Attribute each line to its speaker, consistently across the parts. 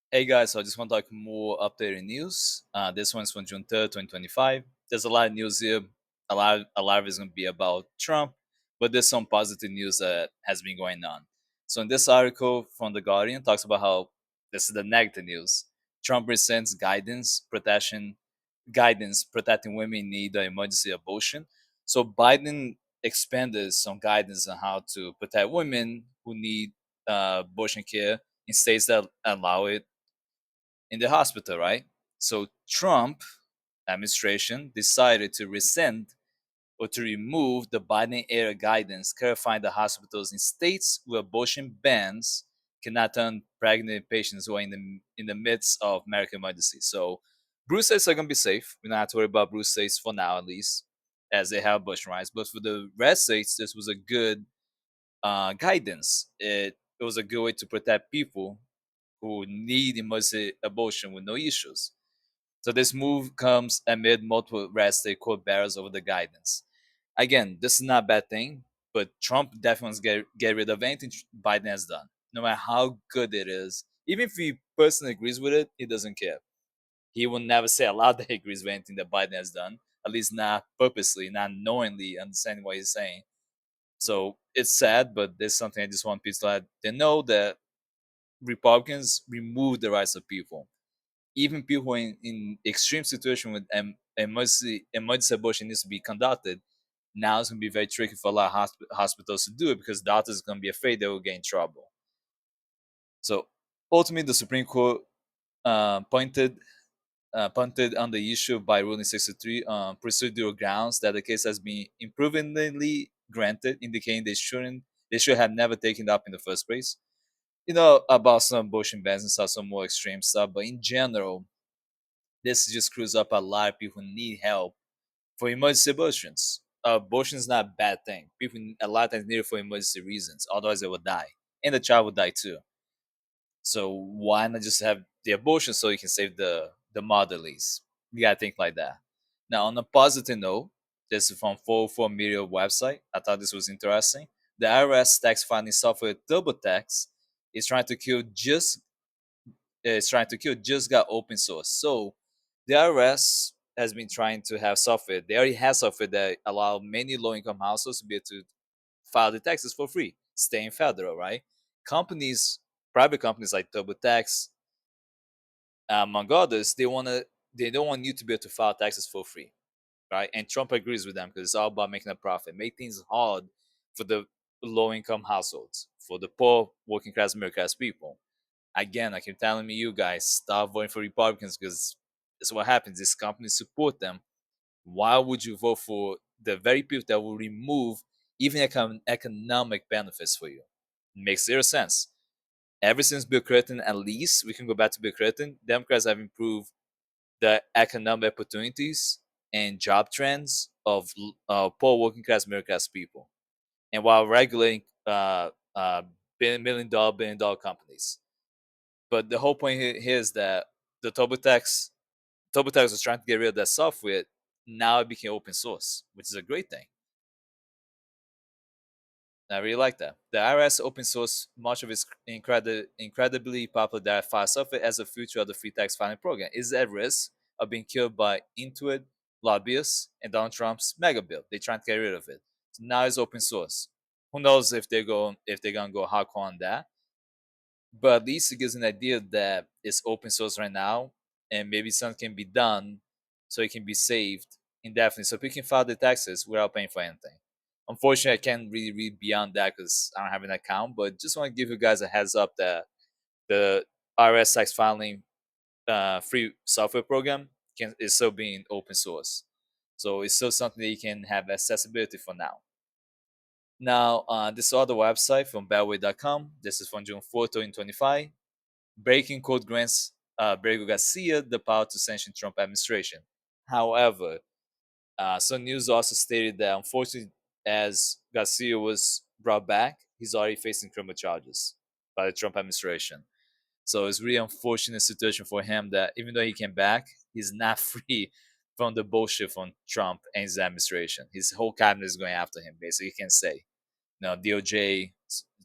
Speaker 1: Hey guys, so I just want to talk more updated news. This one's from June 3rd, 2025. There's a lot of news here. A lot of it's going to be about Trump, but there's some positive news that has been going on. So in this article from The Guardian talks about how this is the negative news. Trump rescinds guidance protecting women in need of emergency abortion. So Biden expanded some guidance on how to protect women who need abortion care in states that allow it in the hospital, right? So Trump administration decided to rescind or to remove the Biden era guidance clarifying that hospitals in states with abortion bans cannot turn pregnant patients who are in the midst of medical emergency. So blue states are gonna be safe. We don't have to worry about blue states for now, at least, as they have abortion rights. But for the red states, this was a good guidance. It was a good way to protect people who need emergency abortion with no issues. So this move comes amid multiple red state court battles over the guidance. Again, this is not a bad thing, but Trump definitely wants to get rid of anything Biden has done, no matter how good it is. Even if he personally agrees with it, he doesn't care. He will never say aloud that he agrees with anything that Biden has done, at least not purposely, not knowingly understanding what he's saying. So it's sad, but there's something I just want people to let them know that Republicans remove the rights of people. Even people in extreme situation with emergency abortion needs to be conducted. Now it's going to be very tricky for a lot of hospitals to do it because doctors are going to be afraid they will get in trouble. So ultimately, the Supreme Court pointed punted on the issue by ruling 63 on procedural grounds that the case has been improvingly granted, indicating they should have never taken it up in the first place. You know about some abortion bans and stuff, some more extreme stuff, but in general, this just screws up a lot of people who need help for emergency abortions. Abortion is not a bad thing. People a lot of times need it for emergency reasons, otherwise they will die, and the child will die too. So why not just have the abortion so you can save the motherlies? You gotta think like that. Now, on a positive note, this is from 404 Media website. I thought this was interesting. The IRS tax filing software TurboTax is trying to kill just got open source. So the IRS has been trying to have software. They already have software that allow many low income households to be able to file the taxes for free, staying federal, right? Companies, private companies like TurboTax, among others, they don't want you to be able to file taxes for free, right? And Trump agrees with them because it's all about making a profit, make things hard for the low income households, for the poor working class middle class people. Again, I keep telling you guys, stop voting for Republicans because that's what happens. These companies support them. Why would you vote for the very people that will remove even economic benefits for you? Makes zero sense. Ever since Bill Clinton, at least we can go back to Bill Clinton, Democrats have improved the economic opportunities and job trends of poor working class middle class people, and while regulating billion dollar companies. But the whole point here is that the TurboTax was trying to get rid of that software. Now it became open source, which is a great thing. I really like that. The IRS open source much of its incredibly popular direct file software as a future of the free tax filing program. Is at risk of being killed by Intuit, lobbyists, and Donald Trump's mega bill. They're trying to get rid of it. So now it's open source. Who knows if they're gonna go hardcore on that? But at least it gives an idea that it's open source right now, and maybe something can be done so it can be saved indefinitely, so people can file the taxes without paying for anything. Unfortunately, I can't really read beyond that because I don't have an account, but just want to give you guys a heads up that the IRS tax filing free software program is still being open source. So it's still something that you can have accessibility for now. Now, this other website from Bellway.com, this is from June 4th, 2025. Breaking code grants Abrego Garcia the power to sanction Trump administration. However, some news also stated that unfortunately, as Garcia was brought back, he's already facing criminal charges by the Trump administration. So it's really unfortunate situation for him that even though he came back, he's not free from the bullshit from Trump and his administration. His whole cabinet is going after him. Basically, you can say, DOJ,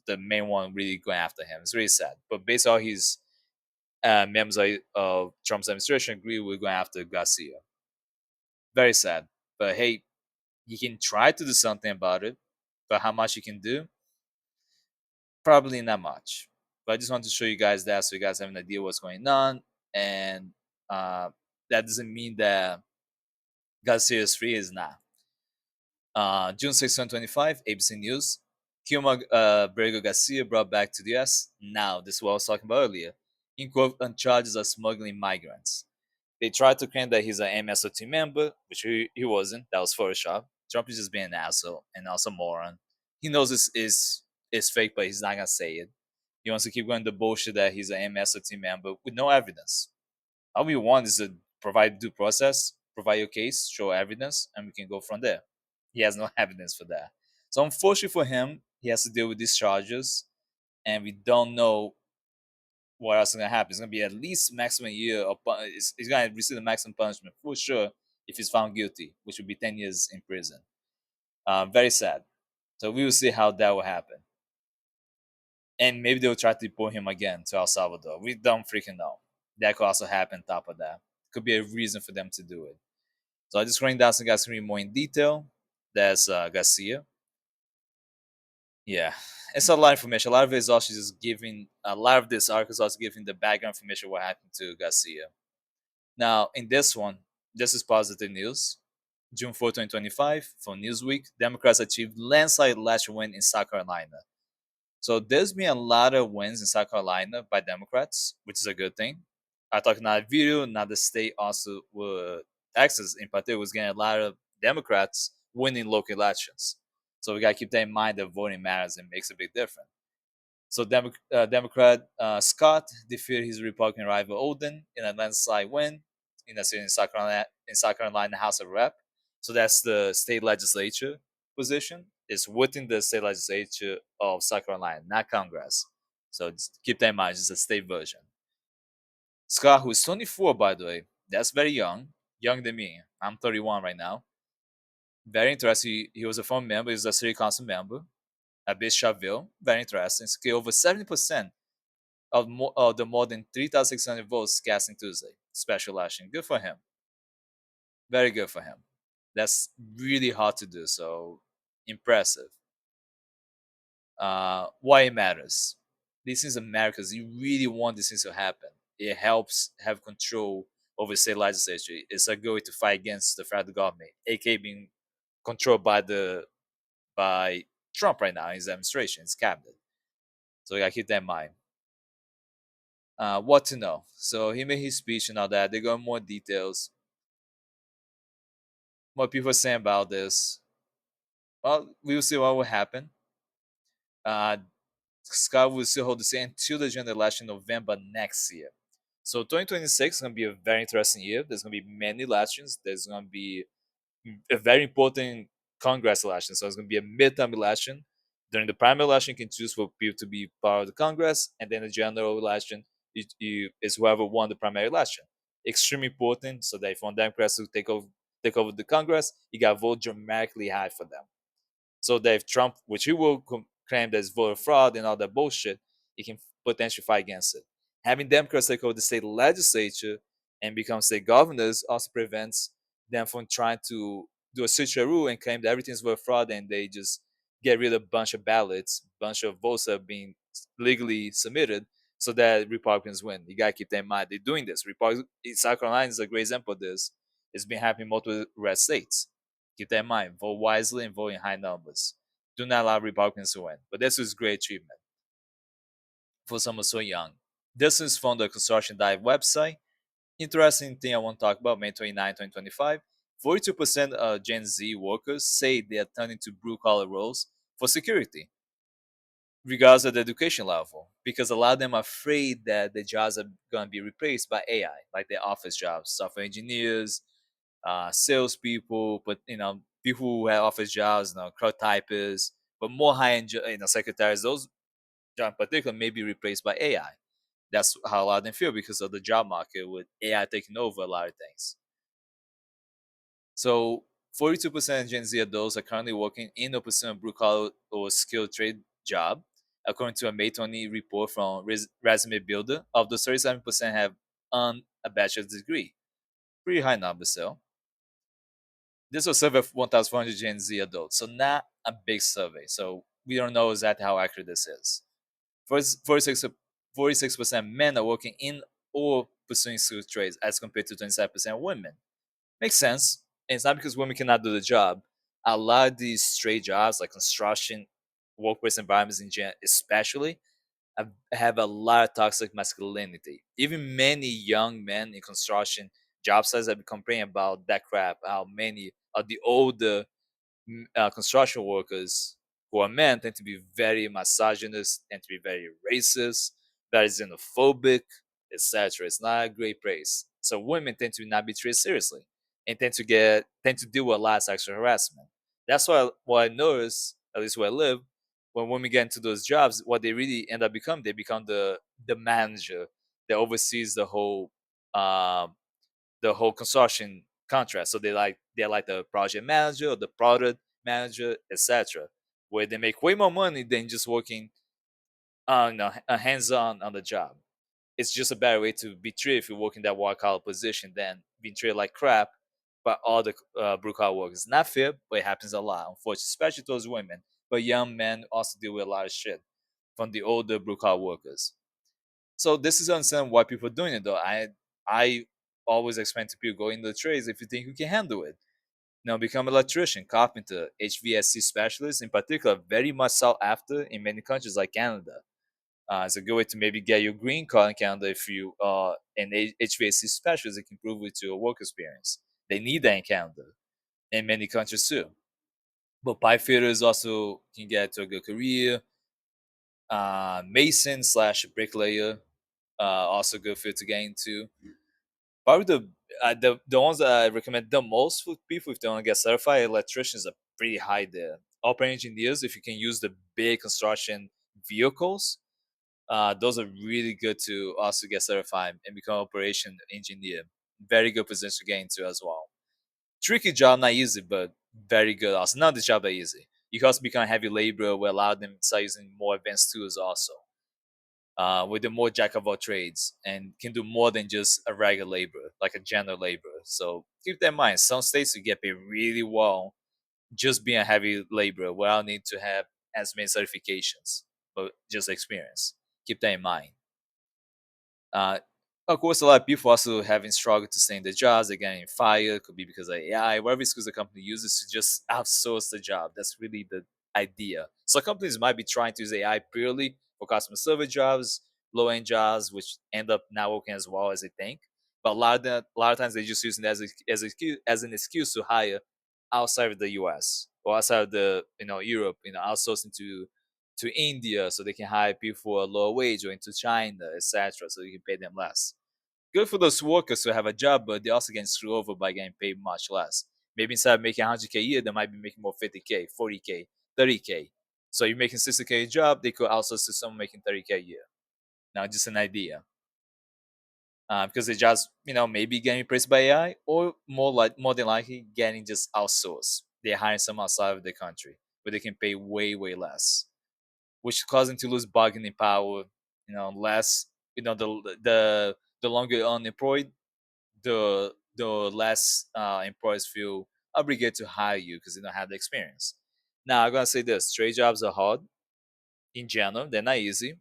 Speaker 1: the main one, really going after him. It's really sad. But based on his members of Trump's administration agree we're going after Garcia. Very sad. But hey, he can try to do something about it. But how much he can do? Probably not much. But I just want to show you guys that so you guys have an idea what's going on. And uh, that doesn't mean that Garcia is free, is not. June 6, 2025, ABC News. Abrego Garcia brought back to the US. Now, this is what I was talking about earlier. In court on charges of smuggling migrants. They tried to claim that he's an MSOT member, which he wasn't. That was Photoshop. Trump is just being an asshole and also moron. He knows this is fake, but he's not gonna say it. He wants to keep going the bullshit that he's an MSOT member with no evidence. All we want is to provide due process, provide your case, show evidence, and we can go from there. He has no evidence for that. So unfortunately for him, he has to deal with these charges, and we don't know what else is gonna happen. It's gonna be at least maximum year of he's gonna receive the maximum punishment for sure if he's found guilty, which would be 10 years in prison. Very sad. So we will see how that will happen, and maybe they will try to deport him again to El Salvador. We don't freaking know. That could also happen. On top of that, could be a reason for them to do it. So I just running down some guys read more in detail. That's Garcia. Yeah, it's a lot of information. A lot of it is also just giving a lot of this article is also giving the background information what happened to Garcia. Now, in this one, this is positive news. June 4, 2025, from Newsweek, Democrats achieved landslide last win in South Carolina. So there's been a lot of wins in South Carolina by Democrats, which is a good thing. I talked another video, another state also, Texas in particular, was getting a lot of Democrats winning local elections. So we got to keep that in mind that voting matters and makes a big difference. So Democrat Scott defeated his Republican rival Odin in a landslide win in a city in South Carolina House of Rep. So that's the state legislature position. It's within the state legislature of South Carolina, not Congress. So just keep that in mind. It's a state version. Scott, who is 24 by the way, that's very young, younger than me. I'm 31 right now. Very interesting. He was a former member. He was a city council member at Bishopville. Very interesting. Secured over 70% of the more than 3,600 votes cast in Tuesday special election. Good for him. Very good for him. That's really hard to do. So impressive. Why it matters? These things matter because you really want these things to happen. It helps have control over state legislature. It's a good way to fight against the federal government, aka being controlled by Trump right now in his administration, his cabinet. So you gotta keep that in mind. What to know? So he made his speech and all that. They got more details. What people are saying about this. Well, we will see what will happen. Uh, Scott will still hold the same until the general election in November next year. So 2026 is going to be a very interesting year. There's going to be many elections. There's going to be a very important Congress election. So it's going to be a midterm election. During the primary election, you can choose for people to be part of the Congress, and then the general election is whoever won the primary election. Extremely important, so that if one Democrats to take over the Congress, you got to vote dramatically high for them. So that if Trump, which he will claim there's voter fraud and all that bullshit, he can potentially fight against it. Having Democrats take over the state legislature and become state governors also prevents them from trying to do a switcheroo and claim that everything's voter fraud and they just get rid of a bunch of ballots, bunch of votes that are being legally submitted so that Republicans win. You gotta keep that in mind. They're doing this. South Carolina is a great example of this. It's been happening in multiple red states. Keep that in mind. Vote wisely and vote in high numbers. Do not allow Republicans to win. But this is great achievement for someone so young. This is from the Construction Dive website. Interesting thing I want to talk about, May 29, 2025. 42% of Gen Z workers say they are turning to blue collar roles for security, regardless of the education level, because a lot of them are afraid that the jobs are going to be replaced by AI, like their office jobs, software engineers, salespeople, but people who have office jobs, crowd typists, but more high-end, secretaries. Those jobs in particular may be replaced by AI. That's how a lot of them feel because of the job market with AI taking over a lot of things. So 42% of Gen Z adults are currently working in a percent blue collar or skilled trade job. according to a May 20 report from Resume Builder. Of the 37% have a bachelor's degree. Pretty high number, so. This was a survey of 1,400 Gen Z adults, so not a big survey. So we don't know exactly how accurate this is. 46% men are working in or pursuing skilled trades as compared to 27% women. Makes sense. And it's not because women cannot do the job. A lot of these straight jobs, like construction, workplace environments in general, especially, have a lot of toxic masculinity. Even many young men in construction job sites have been complaining about that crap. How many of the older construction workers who are men tend to be very misogynist, tend to be very racist, very xenophobic, etc. It's not a great place. So women tend to not be treated seriously and tend to deal with a lot of sexual harassment. That's why what I notice, at least where I live, when women get into those jobs, what they really end up become, they become the manager that oversees um, the whole construction contract. So they're like the project manager or the product manager, etc. Where they make way more money than just working on hands on the job. It's just a better way to be treated if you work in that white collar position than being treated like crap by all the blue collar workers. Not fair, but it happens a lot, unfortunately, especially towards women. But young men also deal with a lot of shit from the older blue collar workers. So this is understand why people are doing it though. I always explain to people go into the trades if you think you can handle it. Now become an electrician, carpenter, HVAC specialist in particular, very much sought after in many countries like Canada. It's a good way to maybe get your green card in Canada if you are an HVAC specialist. It can prove it to your work experience. They need that in Canada and many countries too. But pipe fitters also can get to a good career. Mason slash bricklayer, also good field to get into. Probably the ones that I recommend the most for people if they want to get certified, electricians are pretty high there. Operating engineers, if you can use the big construction vehicles, those are really good to also get certified and become operation engineer. Very good position to get into as well. Tricky job, not easy, but very good also. Not the job that easy. You can also become a heavy laborer, will allow them to start using more advanced tools also. With the more jack of all trades and can do more than just a regular laborer, like a general laborer. So keep that in mind. Some states you get paid really well just being a heavy laborer without need to have as many certifications, but just experience. Keep that in mind. Uh, of course, a lot of people also having struggled to stay in their jobs. They're getting fired. Could be because of AI. Whatever excuse the company uses to just outsource the job. That's really the idea. So companies might be trying to use AI purely for customer service jobs, low end jobs, which end up not working as well as they think. But a lot of times they're just using it as an excuse to hire outside of the U.S. or outside of the Europe. Outsourcing to India so they can hire people for a lower wage or into China, etc. So you can pay them less. Good for those workers who have a job, but they also getting screwed over by getting paid much less. Maybe instead of making 100K a year, they might be making more 50K, 40K, 30K. So you're making 60K a job, they could outsource to someone making 30K a year. Now, just an idea. Because they just, maybe getting replaced by AI or more than likely getting just outsourced. They're hiring someone outside of the country where they can pay way, way less, which caused them to lose bargaining power. Less. The longer you're unemployed, the less employers feel obligated to hire you because they don't have the experience. Now, I'm gonna say this: trade jobs are hard in general. They're not easy.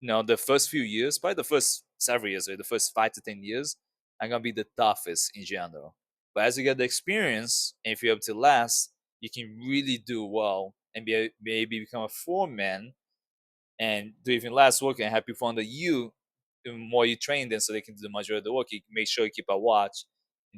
Speaker 1: The first few years, probably the first several years, or the first 5 to 10 years, are gonna be the toughest in general. But as you get the experience, and if you're able to last, you can really do well and maybe become a foreman and do even less work and have people under you, the more you train them so they can do the majority of the work. You make sure you keep a watch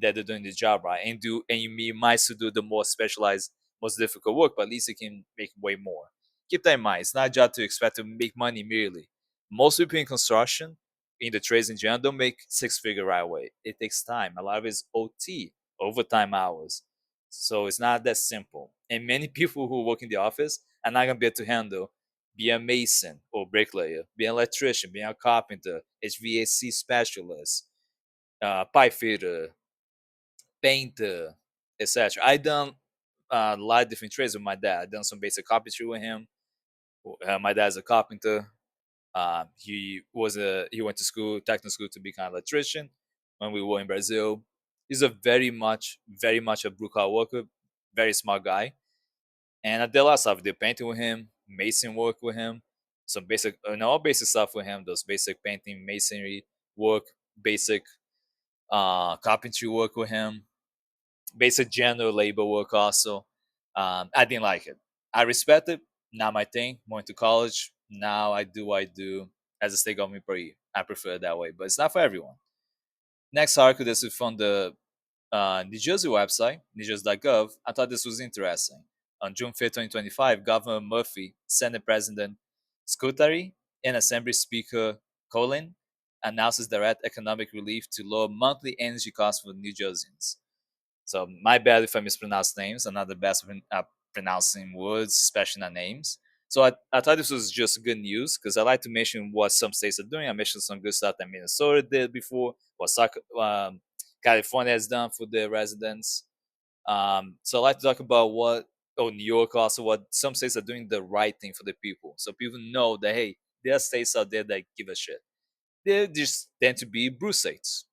Speaker 1: that they're doing the job right and you might still do the more specialized, most difficult work, but at least you can make way more. Keep that in mind. It's not a job to expect to make money immediately. Most people in construction, in the trades in general, don't make six-figure right away. It takes time. A lot of it's OT, overtime hours. So it's not that simple. And many people who work in the office are not gonna be able to handle be a mason or bricklayer, be an electrician, be a carpenter, HVAC specialist, pipe fitter, painter, etc. I done a lot of different trades with my dad. I done some basic carpentry with him. My dad's a carpenter. He went to school, technical school, to become an electrician. When we were in Brazil, he's a very much a blue collar worker, very smart guy. And I did a lot of stuff. I did painting with him, mason work with him, some basic, all basic stuff with him. Those basic painting, masonry work, basic carpentry work with him, basic general labor work also. I didn't like it. I respect it. Not my thing. Went to college. Now I do what I do as a state government employee. I prefer it that way, but it's not for everyone. Next article, this is from the New Jersey website, newjersey.gov. I thought this was interesting. On June 5th, 2025, Governor Murphy, Senate President Scutari, and Assembly Speaker Colin announces direct economic relief to lower monthly energy costs for New Jerseyans. So my bad if I mispronounce names. I'm not the best at pronouncing words, especially not names. So I thought this was just good news because I like to mention what some states are doing. I mentioned some good stuff that Minnesota did before, what California has done for their residents. So I like to talk about New York also, what some states are doing the right thing for the people. So people know that, hey, there are states out there that give a shit. They just tend to be blue states,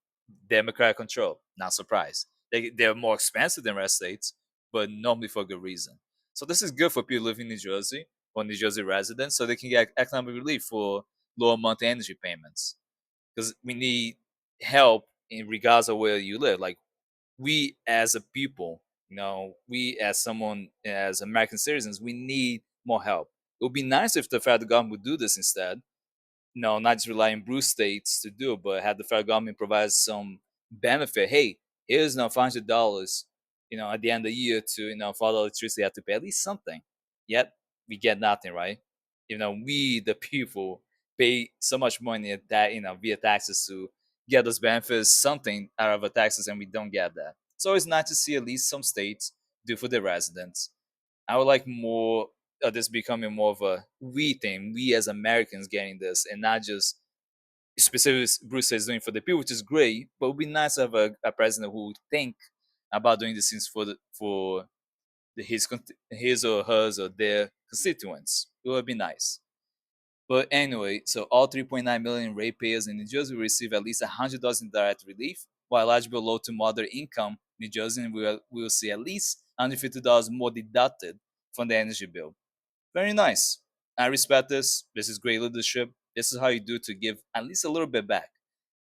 Speaker 1: Democrat control. Not surprised. They're more expensive than red states, but normally for good reason. So this is good for people living in New Jersey or New Jersey residents, so they can get economic relief for lower monthly energy payments. Because we need help in regards of where you live. Like we as a people, we as American citizens, we need more help. It would be nice if the federal government would do this instead, no, not just rely on blue states to do it, but have the federal government provide some benefit. Hey, here's $500, at the end of the year to, for the electricity, have to pay at least something. Yet we get nothing, right? We the people pay so much money at that, via taxes to get those benefits, something out of the taxes, and we don't get that. So it's nice to see at least some states do for their residents. I would like more of this becoming more of a we thing, we as Americans getting this, and not just specific Bruce is doing for the people, which is great. But it would be nice to have a president who would think about doing these things his or hers or their constituents. It would be nice. But anyway, so all 3.9 million ratepayers in New Jersey will receive at least $100 in direct relief, while eligible low to moderate income New Jersey will see at least $150 more deducted from the energy bill. Very nice. I respect this. This is great leadership. This is how you do to give at least a little bit back.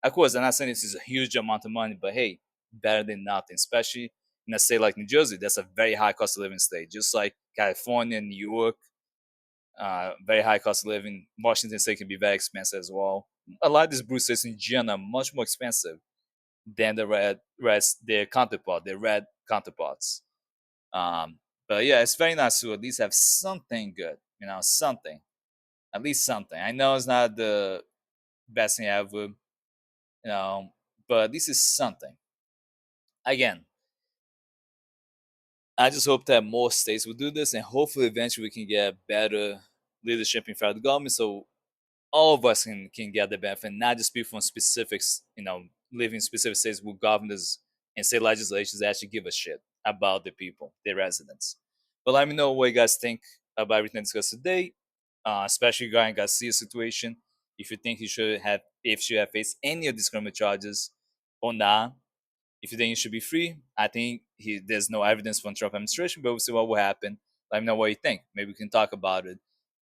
Speaker 1: Of course, I'm not saying this is a huge amount of money, but hey, better than nothing, especially in a state like New Jersey. That's a very high cost of living state, just like California, New York, very high cost of living. Washington State can be very expensive as well. A lot of these blue states in general are much more expensive than their counterpart, their red counterparts. Um, but yeah, it's very nice to at least have something good, something, at least something. I know it's not the best thing ever, but at least it's something. Again, I just hope that more states will do this, and hopefully, eventually, we can get better leadership in federal government, so all of us can get the benefit, not just people from specifics, living in specific states with governors and state legislatures that actually give a shit about the people, their residents. But let me know what you guys think about everything discussed today, especially regarding Garcia's situation. If you think if she have faced any of these criminal charges or not. If you think he should be free, I think there's no evidence from Trump administration, but we'll see what will happen. Let me know what you think. Maybe we can talk about it.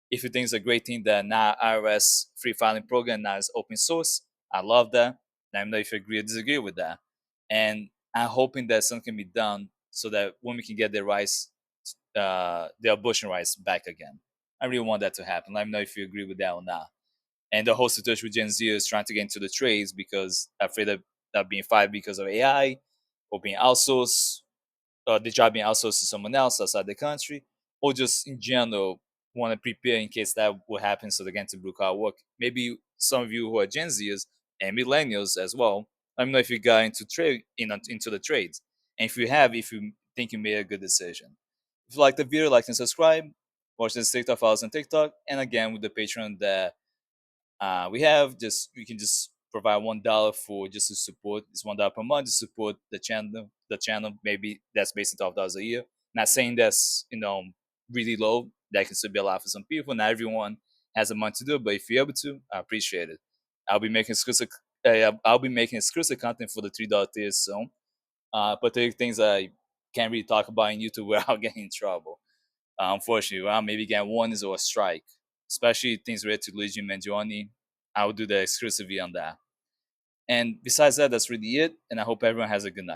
Speaker 1: If you think it's a great thing that now IRS free filing program now is open source, I love that. Let me know if you agree or disagree with that. And I'm hoping that something can be done so that women can get their rights, their abortion rights back again. I really want that to happen. Let me know if you agree with that or not. And the whole situation with Gen Z is trying to get into the trades because afraid of being fired because of AI or being outsourced, the job being outsourced to someone else outside the country, or just in general want to prepare in case that will happen so they get into blue collar work. Maybe some of you who are Gen Zers and millennials as well, let me know if you got into into the trades. And if you think you made a good decision. If you like the video, like and subscribe. Watch this TikTok files on TikTok. And again with the Patreon that we can just provide $1 for just to support. It's $1 per month to support the channel. The channel maybe that's based on $12 a year. Not saying that's really low. that can still be a lot for some people. Not everyone has the money to do it, but if you're able to, I appreciate it. I'll be making exclusive. I'll be making exclusive content for the $3 tiers soon. Particular things I can't really talk about in YouTube without getting in trouble. Unfortunately, well, maybe get warnings or a strike, especially things related to Luigi Mangione. I will do the exclusivity on that. And besides that, that's really it. And I hope everyone has a good night.